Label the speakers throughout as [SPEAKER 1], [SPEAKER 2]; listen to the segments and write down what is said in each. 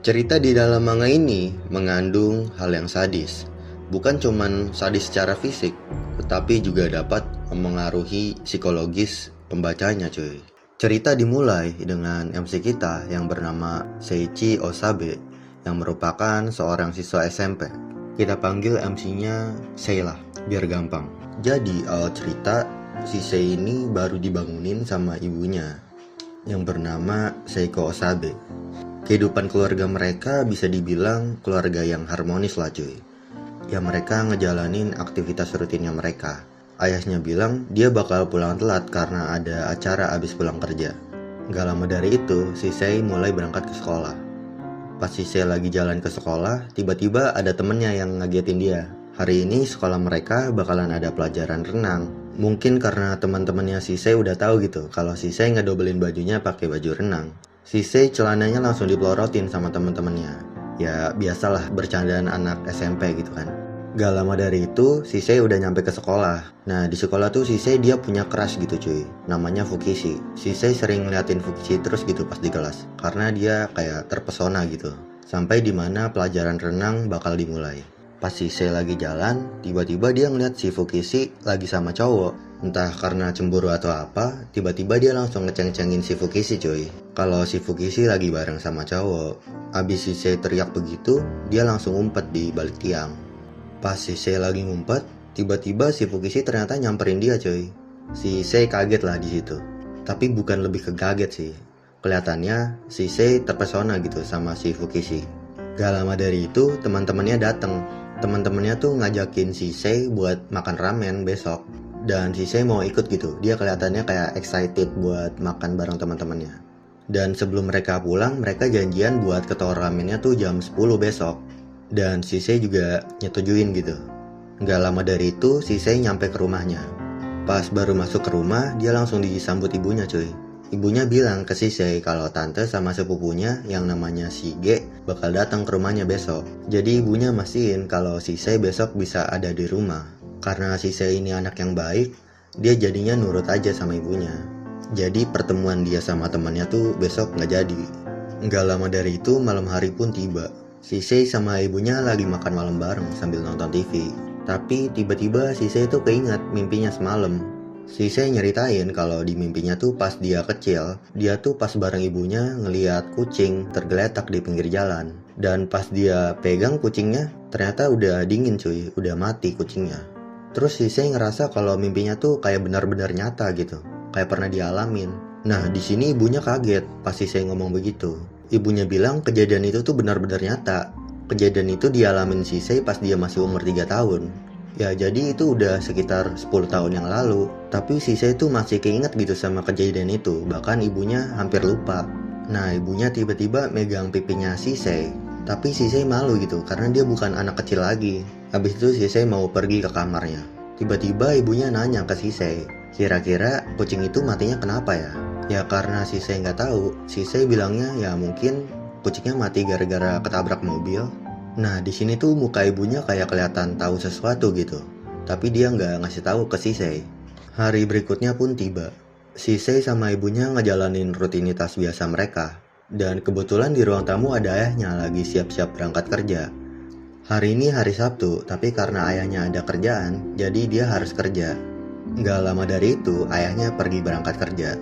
[SPEAKER 1] Cerita di dalam manga ini mengandung hal yang sadis. Bukan cuman sadis secara fisik, tetapi juga dapat memengaruhi psikologis pembacanya cuy. Cerita dimulai dengan MC kita yang bernama Seiichi Osabe yang merupakan seorang siswa SMP. Kita panggil MC-nya Sei lah, biar gampang. Jadi awal cerita, si Sei ini baru dibangunin sama ibunya yang bernama Seiko Osabe. Kehidupan keluarga mereka bisa dibilang keluarga yang harmonis lah cuy. Ya mereka ngejalanin aktivitas rutinnya mereka. Ayahnya bilang dia bakal pulang telat karena ada acara abis pulang kerja. Gak lama dari itu, si Sei mulai berangkat ke sekolah. Pas si Sei lagi jalan ke sekolah, tiba-tiba ada temennya yang ngagetin dia. Hari ini sekolah mereka bakalan ada pelajaran renang. Mungkin karena teman-temannya si Sei udah tahu gitu kalau si Sei ngedobelin bajunya pakai baju renang. Si Sei celananya langsung dipelorotin sama teman-temannya. Ya biasalah bercandaan anak SMP gitu kan. Gak lama dari itu, si Sei udah nyampe ke sekolah. Nah di sekolah tuh si Sei dia punya crush gitu cuy. Namanya Fukishi. Si Sei sering ngeliatin Fukishi terus gitu pas di kelas. Karena dia kayak terpesona gitu. Sampai dimana pelajaran renang bakal dimulai. Pas si Sei lagi jalan, tiba-tiba dia ngeliat si Fukishi lagi sama cowok. Entah karena cemburu atau apa, tiba-tiba dia langsung ngeceng-cengin si Fukishi cuy. Kalau si Fukishi lagi bareng sama cowok. Abis si Sei teriak begitu, dia langsung ngumpet di balik tiang. Pas si Sei lagi ngumpet, tiba-tiba si Fukishi ternyata nyamperin dia cuy. Si Sei kaget lah di situ. Tapi bukan lebih ke kaget sih. Kelihatannya si Sei terpesona gitu sama si Fukishi. Gak lama dari itu teman-temannya datang. Teman-temannya tuh ngajakin si Sei buat makan ramen besok. Dan si Sei mau ikut gitu. Dia kelihatannya kayak excited buat makan bareng teman-temannya. Dan sebelum mereka pulang, mereka janjian buat ke tower ramennya tuh jam 10 besok. Dan si Sei juga nyetujuin gitu. Gak lama dari itu, si Sei nyampe ke rumahnya. Pas baru masuk ke rumah, dia langsung disambut ibunya cuy. Ibunya bilang ke si Sei kalau tante sama sepupunya yang namanya Shige bakal datang ke rumahnya besok. Jadi ibunya mastiin kalau si Sei besok bisa ada di rumah. Karena si Sei ini anak yang baik, dia jadinya nurut aja sama ibunya. Jadi pertemuan dia sama temannya tuh besok gak jadi. Gak lama dari itu malam hari pun tiba. Si Sei sama ibunya lagi makan malam bareng sambil nonton TV. Tapi tiba-tiba si Sei tuh keinget mimpinya semalam. Si Sei nyeritain kalau di mimpinya tuh pas dia kecil, dia tuh pas bareng ibunya ngeliat kucing tergeletak di pinggir jalan. Dan pas dia pegang kucingnya, ternyata udah dingin cuy, udah mati kucingnya. Terus si Sei ngerasa kalau mimpinya tuh kayak benar-benar nyata gitu, kayak pernah dialamin. Nah di sini ibunya kaget pas si Sei ngomong begitu. Ibunya bilang kejadian itu tuh benar-benar nyata. Kejadian itu dialamin si Sei pas dia masih umur 3 tahun. Ya jadi itu udah sekitar 10 tahun yang lalu. Tapi si Sei tuh masih keinget gitu sama kejadian itu. Bahkan ibunya hampir lupa. Nah ibunya tiba-tiba megang pipinya si Sei. Tapi si Sei malu gitu karena dia bukan anak kecil lagi. Habis itu si Sei mau pergi ke kamarnya. Tiba-tiba ibunya nanya ke si Sei, kira-kira kucing itu matinya kenapa ya? Ya karena si Sei nggak tahu, si Sei bilangnya ya mungkin kucingnya mati gara-gara ketabrak mobil. Nah di sini tuh muka ibunya kayak kelihatan tahu sesuatu gitu, tapi dia nggak ngasih tahu ke si Sei. Hari berikutnya pun tiba. Si Sei sama ibunya ngejalanin rutinitas biasa mereka. Dan kebetulan di ruang tamu ada ayahnya lagi siap-siap berangkat kerja. Hari ini hari Sabtu, tapi karena ayahnya ada kerjaan, jadi dia harus kerja. Nggak lama dari itu, ayahnya pergi berangkat kerja.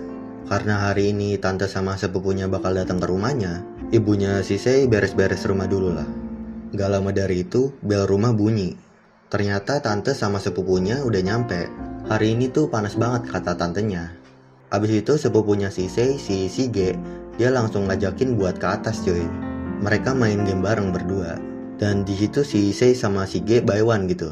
[SPEAKER 1] Karena hari ini tante sama sepupunya bakal datang ke rumahnya, ibunya si Sei beres-beres rumah dulu lah. Gak lama dari itu, bel rumah bunyi. Ternyata tante sama sepupunya udah nyampe. Hari ini tuh panas banget kata tantenya. Abis itu sepupunya si Sei, si Shige, dia langsung ngajakin buat ke atas cuy. Mereka main game bareng berdua. Dan di situ si Sei sama Shige by one gitu.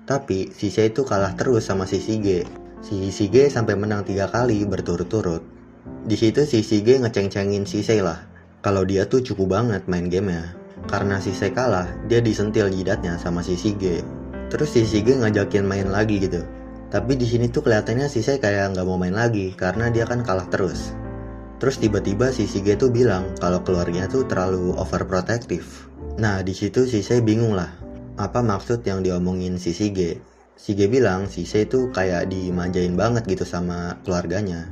[SPEAKER 1] Tapi si Sei tuh kalah terus sama si Shige. Si Shige sampai menang 3 kali berturut-turut. Di situ si Shige ngeceng-cengin si Sei lah. Kalau dia tuh cukup banget main gamenya. Karena si Sei kalah, dia disentil jidatnya sama si Shige. Terus si Shige ngajakin main lagi gitu. Tapi di sini tuh kelihatannya si Sei kayak nggak mau main lagi karena dia kan kalah terus. Terus tiba-tiba si Shige tuh bilang kalau keluarganya tuh terlalu overprotective. Nah di situ si Sei bingung lah. Apa maksud yang diomongin si Shige? Shige bilang si Sei tuh kayak dimanjain banget gitu sama keluarganya.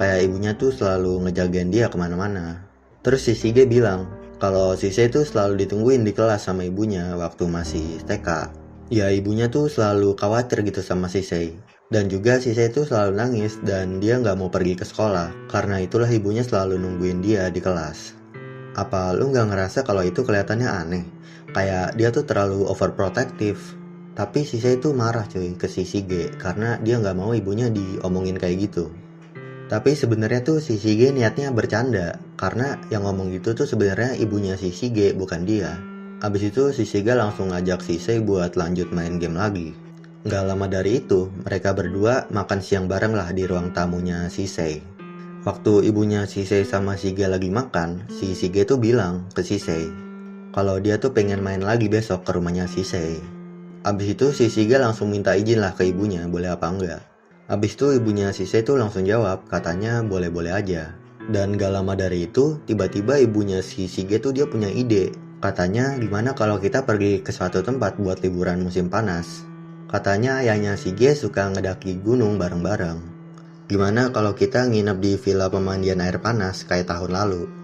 [SPEAKER 1] Kayak ibunya tuh selalu ngejagain dia kemana-mana. Terus si Shige bilang, Kalau si Sei tuh selalu ditungguin di kelas sama ibunya waktu masih TK. Ya ibunya tuh selalu khawatir gitu sama si Sei. Dan juga si Sei tuh selalu nangis dan dia nggak mau pergi ke sekolah. Karena itulah ibunya selalu nungguin dia di kelas. Apa lu nggak ngerasa kalau itu kelihatannya aneh? Kayak dia tuh terlalu overprotective. Tapi si Sei tuh marah cuy ke si Shige karena dia nggak mau ibunya diomongin kayak gitu. Tapi sebenarnya tuh si Shige niatnya bercanda, karena yang ngomong gitu tuh sebenarnya ibunya si Shige bukan dia. Abis itu si Shige langsung ngajak si Sei buat lanjut main game lagi. Gak lama dari itu, mereka berdua makan siang bareng lah di ruang tamunya si Sei. Waktu ibunya si Sei sama Shige lagi makan, si Shige tuh bilang ke si Sei kalau dia tuh pengen main lagi besok ke rumahnya si Sei. Abis itu si Shige langsung minta izin lah ke ibunya boleh apa enggak. Abis itu ibunya si Sei tuh langsung jawab, katanya boleh-boleh aja. Dan gak lama dari itu, tiba-tiba ibunya si Shige tuh dia punya ide. Katanya gimana kalau kita pergi ke suatu tempat buat liburan musim panas. Katanya ayahnya Shige suka ngedaki gunung bareng-bareng. Gimana kalau kita nginep di villa pemandian air panas kayak tahun lalu.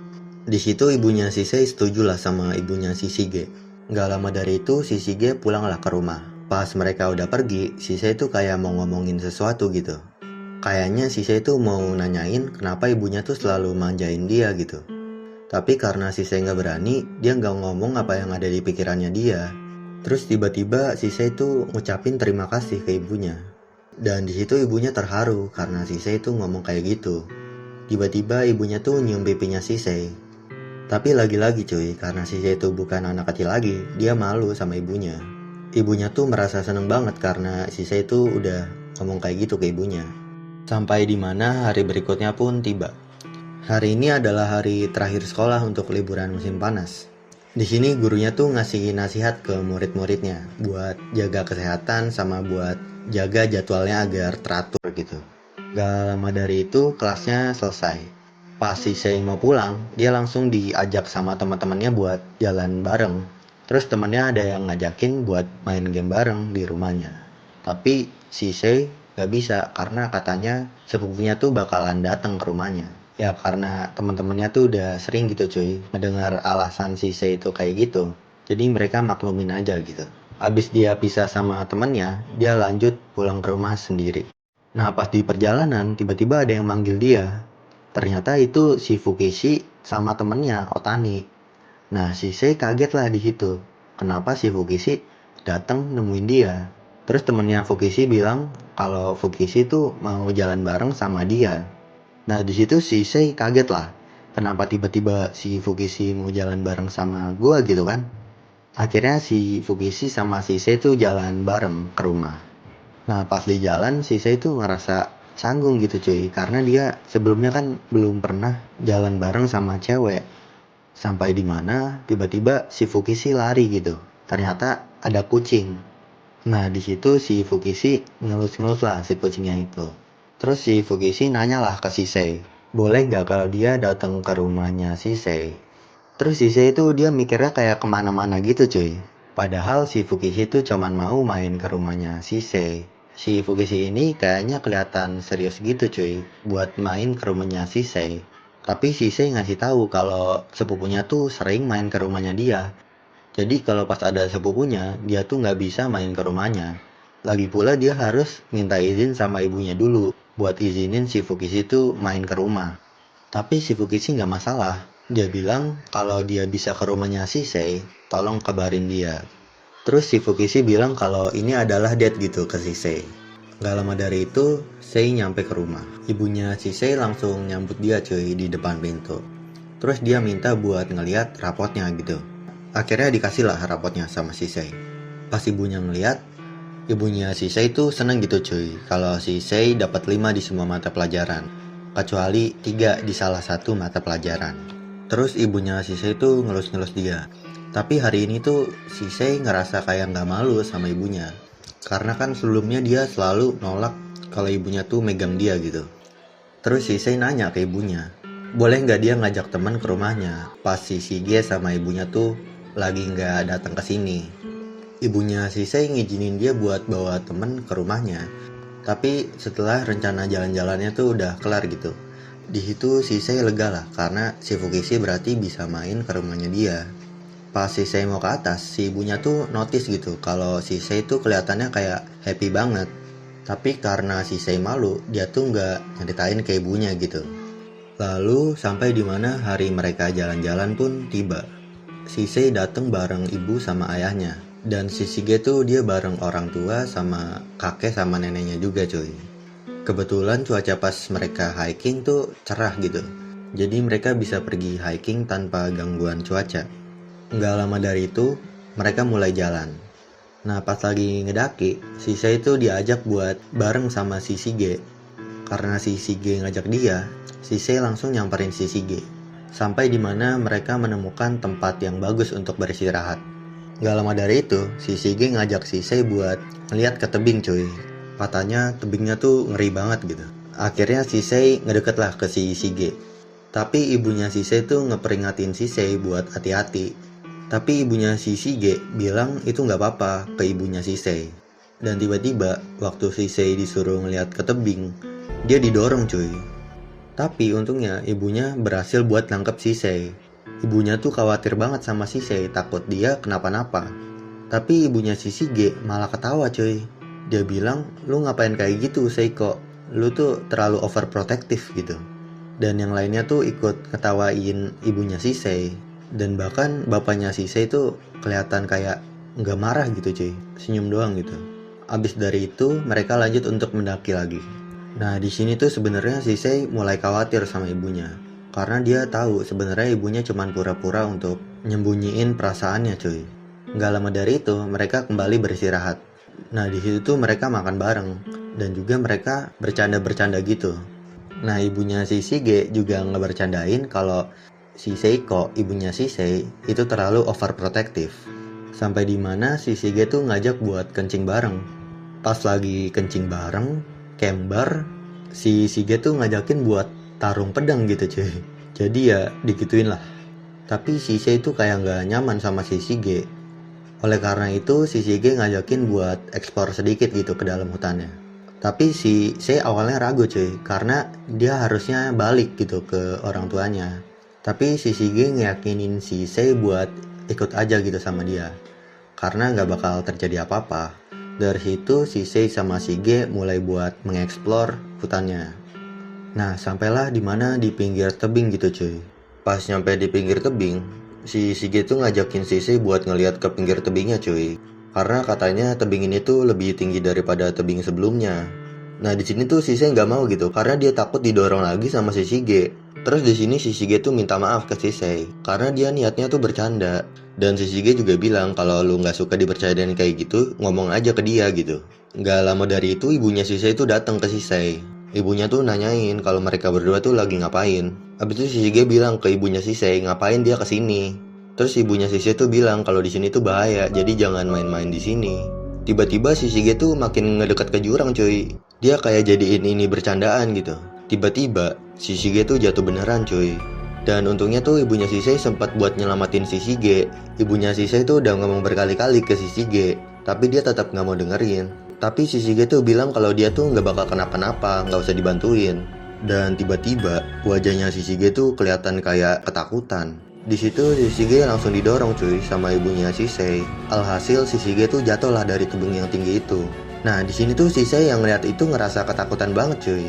[SPEAKER 1] Di situ ibunya si Sei setujulah sama ibunya si Shige. Gak lama dari itu si Shige pulanglah ke rumah. Pas mereka udah pergi, si Sei tuh kayak mau ngomongin sesuatu gitu. Kayaknya si Sei tuh mau nanyain kenapa ibunya tuh selalu manjain dia gitu. Tapi karena si Sei nggak berani, dia nggak ngomong apa yang ada di pikirannya dia. Terus tiba-tiba si Sei tuh ngucapin terima kasih ke ibunya. Dan di situ ibunya terharu karena si Sei tuh ngomong kayak gitu. Tiba-tiba ibunya tuh nyium pipinya si Sei. Tapi lagi-lagi cuy, karena si Sei tuh bukan anak kecil lagi, dia malu sama ibunya. Ibunya tuh merasa seneng banget karena si Sei tuh udah ngomong kayak gitu ke ibunya. Sampai dimana hari berikutnya pun tiba. Hari ini adalah hari terakhir sekolah untuk liburan musim panas. Di sini gurunya tuh ngasih nasihat ke murid-muridnya buat jaga kesehatan sama buat jaga jadwalnya agar teratur gitu. Gak lama dari itu kelasnya selesai. Pas si Sei mau pulang, dia langsung diajak sama teman-temannya buat jalan bareng. Terus temannya ada yang ngajakin buat main game bareng di rumahnya. Tapi si Sei gak bisa karena katanya sepupunya tuh bakalan datang ke rumahnya. Ya karena teman-temannya tuh udah sering gitu cuy mendengar alasan si Sei itu kayak gitu. Jadi mereka maklumin aja gitu. Abis dia pisah sama temannya, dia lanjut pulang ke rumah sendiri. Nah pas di perjalanan tiba-tiba ada yang manggil dia. Ternyata itu si Fukishi sama temennya Otani. Nah, si Sei kaget lah di situ. Kenapa si Fukishi datang nemuin dia? Terus temennya Fukishi bilang kalau Fukishi tuh mau jalan bareng sama dia. Nah, di situ si Sei kaget lah. Kenapa tiba-tiba si Fukishi mau jalan bareng sama gua gitu kan? Akhirnya si Fukishi sama si Sei tuh jalan bareng ke rumah. Nah, pas di jalan si Sei tuh ngerasa canggung gitu cuy. Karena dia sebelumnya kan belum pernah jalan bareng sama cewek. Sampai di mana tiba-tiba si Fukishi lari gitu. Ternyata ada kucing. Nah di situ si Fukishi ngelus-ngelus lah si kucingnya itu. Terus si Fukishi nanya lah ke si Sei, boleh gak kalau dia datang ke rumahnya si Sei? Terus si Sei itu dia mikirnya kayak kemana-mana gitu cuy. Padahal si Fukishi itu cuman mau main ke rumahnya si Sei. Si Fukishi ini kayaknya kelihatan serius gitu cuy buat main ke rumahnya si Sei. Tapi si Sei ngasih tahu kalau sepupunya tuh sering main ke rumahnya dia. Jadi kalau pas ada sepupunya, dia tuh nggak bisa main ke rumahnya. Lagi pula dia harus minta izin sama ibunya dulu buat izinin si Fukishi tuh main ke rumah. Tapi si Fukishi nggak masalah. Dia bilang kalau dia bisa ke rumahnya si Sei, tolong kabarin dia. Terus si Fukishi bilang kalau ini adalah date gitu ke si Sei. Gak lama dari itu, Sei nyampe ke rumah. Ibunya si Sei langsung nyambut dia cuy di depan pintu. Terus dia minta buat ngeliat rapotnya gitu. Akhirnya dikasih lah rapotnya sama si Sei. Pas ibunya ngeliat, ibunya si Sei tuh seneng gitu cuy. Kalau si Sei dapat 5 di semua mata pelajaran. Kecuali 3 di salah satu mata pelajaran. Terus ibunya si Sei tuh ngelus-ngelus dia. Tapi hari ini tuh si Sei ngerasa kayak gak malu sama ibunya. Karena kan sebelumnya dia selalu nolak kalau ibunya tuh megang dia gitu. Terus si Sei nanya ke ibunya, boleh nggak dia ngajak teman ke rumahnya pas si Shige sama ibunya tuh lagi nggak datang ke sini. Ibunya si Sei ngizinin dia buat bawa temen ke rumahnya. Tapi setelah rencana jalan-jalannya tuh udah kelar gitu. Di situ Shisei lega lah karena si Fukishi berarti bisa main ke rumahnya dia. Pas Shisei mau ke atas, si ibunya tuh notice gitu kalau Shisei tuh kelihatannya kayak happy banget. Tapi karena Shisei malu, dia tuh nggak nyeritain ke ibunya gitu. Lalu sampai di mana hari mereka jalan-jalan pun tiba. Shisei datang bareng ibu sama ayahnya. Dan si Shige tuh dia bareng orang tua sama kakek sama neneknya juga cuy. Kebetulan cuaca pas mereka hiking tuh cerah gitu. Jadi mereka bisa pergi hiking tanpa gangguan cuaca. Nggak lama dari itu, mereka mulai jalan. Nah pas lagi ngedaki, Shisei tuh diajak buat bareng sama si Shige. Karena si Shige ngajak dia, Shisei langsung nyamperin si Shige. Sampai di mana mereka menemukan tempat yang bagus untuk beristirahat. Gak lama dari itu, si Shige ngajak Shisei buat ngeliat ke tebing cuy. Katanya tebingnya tuh ngeri banget gitu. Akhirnya Shisei ngedeket lah ke si Shige. Tapi ibunya Shisei tuh ngeperingatin Shisei buat hati-hati. Tapi ibunya si Shige bilang itu gak apa-apa ke ibunya Shisei. Dan tiba-tiba waktu Shisei disuruh ngeliat ke tebing, dia didorong cuy. Tapi untungnya ibunya berhasil buat nangkep Shisei. Ibunya tuh khawatir banget sama Shisei, takut dia kenapa-napa. Tapi ibunya si Shige malah ketawa cuy. Dia bilang, lu ngapain kayak gitu Seiko? Lu tuh terlalu overprotective gitu. Dan yang lainnya tuh ikut ketawain ibunya Shisei. Dan bahkan bapaknya Shisei tuh kelihatan kayak nggak marah gitu cuy, senyum doang gitu. Abis dari itu mereka lanjut untuk mendaki lagi. Nah di sini tuh sebenarnya Shisei mulai khawatir sama ibunya. Karena dia tahu sebenarnya ibunya cuma pura-pura untuk nyembunyiin perasaannya cuy. Gak lama dari itu mereka kembali beristirahat. Nah di situ tuh mereka makan bareng dan juga mereka bercanda-bercanda gitu. Nah ibunya si Shige juga ngebercandain kalau si Seiko, ibunya Shisei, itu terlalu overprotective. Sampai di mana si Shige tuh ngajak buat kencing bareng. Pas lagi kencing bareng, kembar, si Shige tuh ngajakin buat tarung pedang gitu cuy. Jadi ya digituin lah. Tapi si Shige itu kayak gak nyaman sama si Shige. Oleh karena itu si Shige ngajakin buat eksplor sedikit gitu ke dalam hutannya. Tapi si Shige awalnya ragu cuy, karena dia harusnya balik gitu ke orang tuanya. Tapi si Shige ngeyakinin si Shige buat ikut aja gitu sama dia, karena gak bakal terjadi apa-apa. Dari situ si Shige sama Shige mulai buat mengeksplor hutannya. Nah sampailah dimana di pinggir tebing gitu cuy. Pas nyampe di pinggir tebing, si Shige tuh ngajakin Shisei buat ngeliat ke pinggir tebingnya cuy. Karena katanya tebing ini tuh lebih tinggi daripada tebing sebelumnya. Nah di sini tuh Shisei nggak mau gitu karena dia takut didorong lagi sama si Shige. Terus di sini si Shige tuh minta maaf ke Shisei karena dia niatnya tuh bercanda. Dan si Shige juga bilang kalau lu nggak suka dibercandain kayak gitu, ngomong aja ke dia gitu. Nggak lama dari itu ibunya Shisei tuh datang ke Shisei. Ibunya tuh nanyain kalau mereka berdua tuh lagi ngapain. Abis itu si Shige bilang ke ibunya Shisei ngapain dia kesini. Terus ibunya Shisei tuh bilang kalau di sini tuh bahaya, jadi jangan main-main di sini. Tiba-tiba si Shige tuh makin ngedekat ke jurang cuy. Dia kayak jadiin ini bercandaan gitu. Tiba-tiba si Shige tuh jatuh beneran cuy. Dan untungnya tuh ibunya Shisei sempat buat nyelamatin si Shige. Ibunya Shisei tuh udah ngomong berkali-kali ke si Shige, tapi dia tetap gak mau dengerin. Tapi si Shige tuh bilang kalau dia tuh gak bakal kenapa-napa, gak usah dibantuin. Dan tiba-tiba wajahnya si Shige tuh kelihatan kayak ketakutan. Di situ si Shige langsung didorong cuy sama ibunya Shisei. Alhasil si Shige tuh jatuh lah dari tebing yang tinggi itu. Nah di sini tuh Shisei yang ngeliat itu ngerasa ketakutan banget cuy.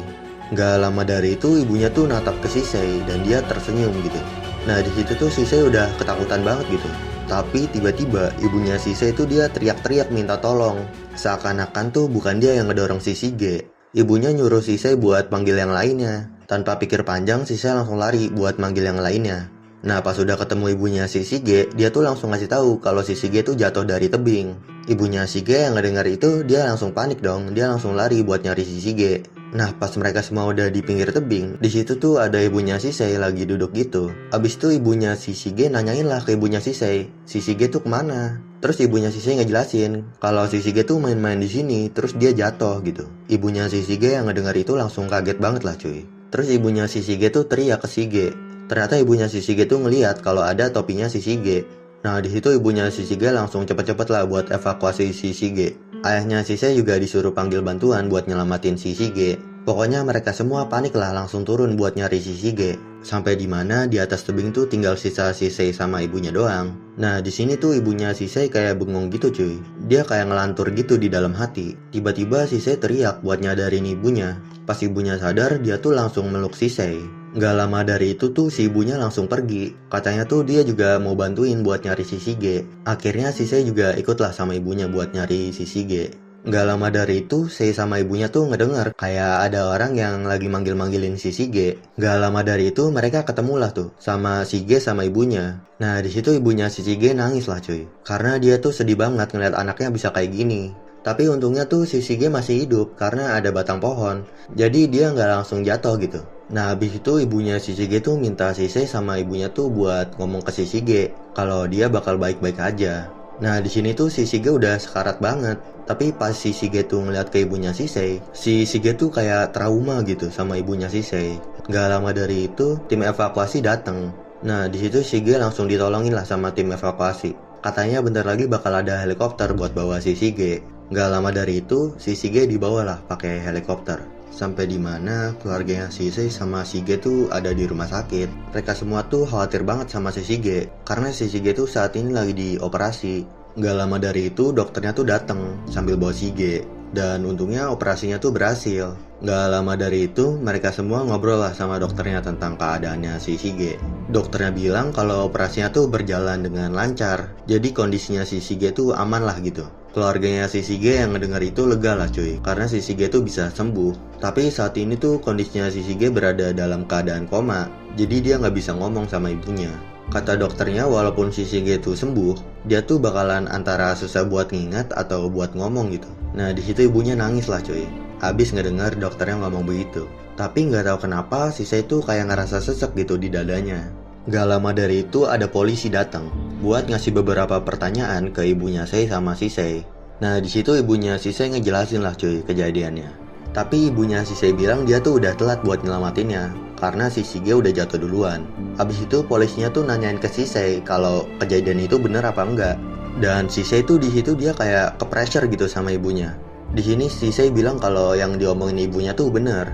[SPEAKER 1] Gak lama dari itu ibunya tuh natap ke Shisei dan dia tersenyum gitu. Nah di situ tuh Shisei udah ketakutan banget gitu. Tapi tiba-tiba ibunya Shisei tuh dia teriak-teriak minta tolong. Seakan-akan tuh bukan dia yang ngedorong si Shige. Ibunya nyuruh Shisei buat panggil yang lainnya. Tanpa pikir panjang Shisei langsung lari buat manggil yang lainnya. Nah pas udah ketemu ibunya si Shige, dia tuh langsung ngasih tahu kalau si Shige tuh jatuh dari tebing. Ibunya Shige yang ngedengar itu dia langsung panik dong, dia langsung lari buat nyari si Shige. Nah pas mereka semua udah di pinggir tebing, di situ tuh ada ibunya Shisei lagi duduk gitu. Abis itu ibunya si Shige nanyain lah ke ibunya Shisei, si Shige tuh kemana? Terus ibunya Shisei ngejelasin kalau si Shige tuh main-main di sini, terus dia jatuh gitu. Ibunya si Shige yang ngedengar itu langsung kaget banget lah cuy. Terus ibunya si Shige tuh teriak ke Shige. Ternyata ibunya si Shige tuh ngeliat kalau ada topinya si Shige. Nah di situ ibunya si Shige langsung cepet-cepet lah buat evakuasi si Shige. Ayahnya Shisei juga disuruh panggil bantuan buat nyelamatin si Shige. Pokoknya mereka semua panik lah, langsung turun buat nyari si Shige. Sampai di mana di atas tebing tuh tinggal sisa Shisei sama ibunya doang. Nah di sini tuh ibunya Shisei kayak bengong gitu cuy. Dia kayak ngelantur gitu di dalam hati. Tiba-tiba Shisei teriak buat nyadarin ibunya. Pas ibunya sadar, dia tuh langsung meluk Shisei. Gak lama dari itu tuh si ibunya langsung pergi. Katanya tuh dia juga mau bantuin buat nyari si Shige. Akhirnya Shisei juga ikutlah sama ibunya buat nyari si Shige. Gak lama dari itu, Sei sama ibunya tuh ngedenger kayak ada orang yang lagi manggil-manggilin si Shige. Gak lama dari itu mereka ketemulah tuh sama Shige sama ibunya. Nah di situ ibunya si Shige nangis lah cuy, karena dia tuh sedih banget ngeliat anaknya bisa kayak gini. Tapi untungnya tuh si Shige masih hidup karena ada batang pohon, jadi dia nggak langsung jatuh gitu. Nah habis itu ibunya si Shige tuh minta si Sei sama ibunya tuh buat ngomong ke si Shige kalau dia bakal baik-baik aja. Nah di sini tuh si Shige udah sekarat banget. Tapi pas si Shige tuh ngeliat ke ibunya Shisei, si Shige tuh kayak trauma gitu sama ibunya Shisei. Gak lama dari itu tim evakuasi datang. Nah di situ Shige langsung ditolongin lah sama tim evakuasi. Katanya bentar lagi bakal ada helikopter buat bawa si Shige. Gak lama dari itu si Shige dibawa lah pakai helikopter. Sampai di mana keluarganya Shisei sama Shige tuh ada di rumah sakit. Mereka semua tuh khawatir banget sama si Shige karena si Shige tuh saat ini lagi dioperasi. Gak lama dari itu dokternya tuh datang sambil bawa Shige. Dan untungnya operasinya tuh berhasil. Gak lama dari itu mereka semua ngobrol lah sama dokternya tentang keadaannya si Shige. Dokternya bilang kalau operasinya tuh berjalan dengan lancar. Jadi kondisinya si Shige tuh aman lah gitu. Keluarganya si Shige yang ngedengar itu lega lah cuy, karena si Shige tuh bisa sembuh. Tapi saat ini tuh kondisinya si Shige berada dalam keadaan koma. Jadi dia gak bisa ngomong sama ibunya. Kata dokternya walaupun si Shige tuh sembuh, dia tuh bakalan antara susah buat ngingat atau buat ngomong gitu. Nah di situ ibunya nangis lah cuy, abis ngedengar dokternya ngomong begitu. Tapi nggak tahu kenapa si Sei tuh kayak ngerasa sesek gitu di dadanya. Gak lama dari itu ada polisi datang buat ngasih beberapa pertanyaan ke ibunya Sei sama si Sei. Nah di situ ibunya si Sei ngejelasin lah cuy kejadiannya. Tapi ibunya si Sei bilang dia tuh udah telat buat nyelamatinnya karena si Shige udah jatuh duluan. Abis itu polisinya tuh nanyain ke si Sei kalau kejadian itu bener apa enggak. Dan si Sei tuh di situ dia kayak ke pressure gitu sama ibunya. Di sini si Sei bilang kalau yang diomongin ibunya tuh bener.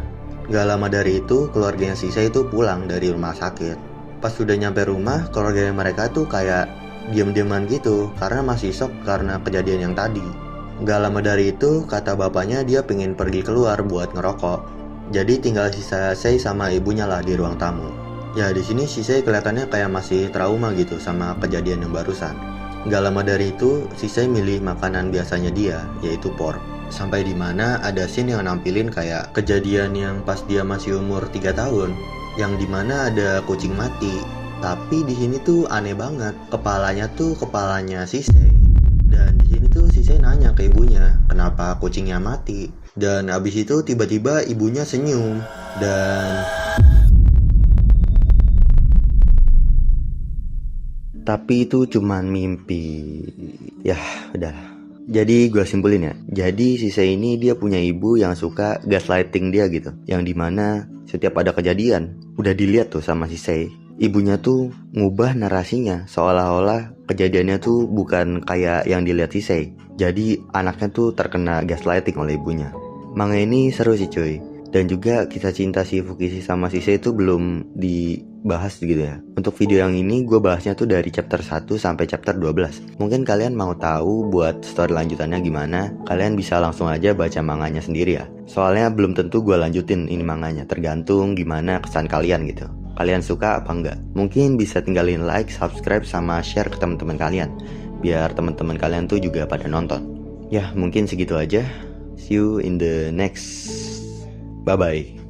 [SPEAKER 1] Gak lama dari itu keluarganya si Sei tuh pulang dari rumah sakit. Pas sudah nyampe rumah, keluarganya mereka tuh kayak diam-diaman gitu karena masih shock karena kejadian yang tadi. Gak lama dari itu kata bapaknya dia pengen pergi keluar buat ngerokok. Jadi tinggal sisa Sei sama ibunya lah di ruang tamu. Ya di sini si Sei kelihatannya kayak masih trauma gitu sama kejadian yang barusan. Gak lama dari itu si Sei milih makanan biasanya dia, yaitu pork. Sampai di mana ada scene yang nampilin kayak kejadian yang pas dia masih umur 3 tahun, yang dimana ada kucing mati. Tapi di sini tuh aneh banget, kepalanya tuh kepalanya si Sei. Dan di sini tuh si Sei nanya ke ibunya, kenapa kucingnya mati? Dan abis itu tiba-tiba ibunya senyum. Dan tapi itu cuman mimpi. Yah udah. Jadi gue simpulin ya. Jadi si Sei ini dia punya ibu yang suka gaslighting dia gitu, yang dimana setiap ada kejadian udah dilihat tuh sama si Sei, ibunya tuh ngubah narasinya seolah-olah kejadiannya tuh bukan kayak yang dilihat si Sei. Jadi anaknya tuh terkena gaslighting oleh ibunya. Manga ini seru sih cuy. Dan juga kisah cinta si Fukishi sama si Sei itu belum dibahas gitu ya. Untuk video yang ini gue bahasnya tuh dari chapter 1 sampai chapter 12. Mungkin kalian mau tahu buat story lanjutannya gimana, kalian bisa langsung aja baca manganya sendiri ya. Soalnya belum tentu gue lanjutin ini manganya, tergantung gimana kesan kalian gitu. Kalian suka apa enggak? Mungkin bisa tinggalin like, subscribe, sama share ke teman-teman kalian, biar teman-teman kalian tuh juga pada nonton. Ya mungkin segitu aja. See you in the next. Bye bye.